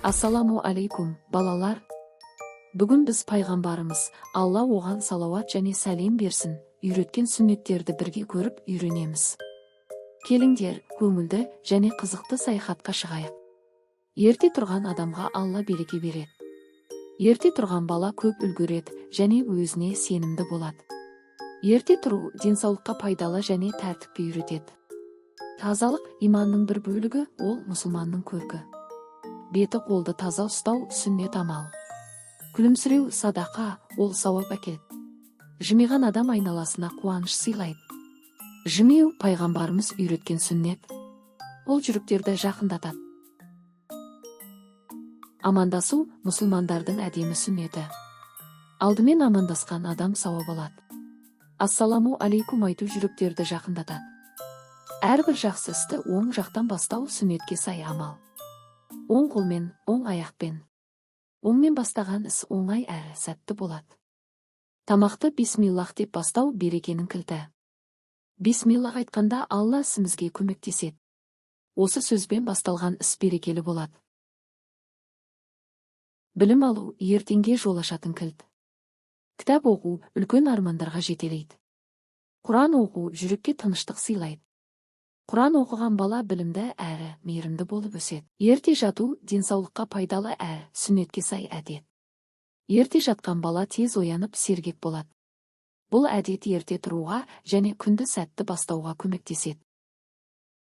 Ассаламу алейкум, балалар. Бүгін біз пайғамбарымыз, Алла оған салауат және сәлем берсін, үйреткен сүннеттерді бірге көріп үйренеміз. Келіңдер, көңілді және қызықты саяхатқа шығайық. Ерте тұрған адамға Алла береке береді. Ерте тұрған бала көп үлгереді және өзіне сенімді болады. Ерте тұру денсаулыққа пайдалы және тәртіпке үйретеді. Тазалық иманның бір бөлігі, ол мұсылманның көркі. Беті қолды таза ұстау сүннет амал. Күлімсіреу садақа, ол сауап әкеледі. Жымиған адам айналасына қуаныш сыйлайды. Жымию пайғамбарымыз үйреткен сүннет. Ол жүректерді жақындатады. Амандасу мұсылмандардың әдемі сүннеті. Алдымен амандасқан адам сауап алады. Ассаламу алейкум айту жүректерді жақындатады. Әрбір жақсы істі оң жақтан бастау сүннетке сай амал. Оң қолмен, оң аяқпен. Оңмен бастаған іс оңай әрі сәтті болады. Тамақты бисмиллах деп бастау берекенің кілті. Бисмиллах айтқанда Алла ісімізге көмектеседі. Осы сөзбен басталған іс берекелі болады. Білім алу ертеңге жол ашатын кілт. Кітап оқу үлкен армандарға жетелейді. Құран оқу жүрекке тыныштық сыйлайды. Құран оқыған бала білімді әрі мейірімді болып өседі. Ерте жату денсаулыққа пайдалы әрі сүннетке сай әдет. Ерте жатқан бала тез оянып сергек болады. Бұл әдет ерте тұруға және күнді сәтті бастауға көмектеседі.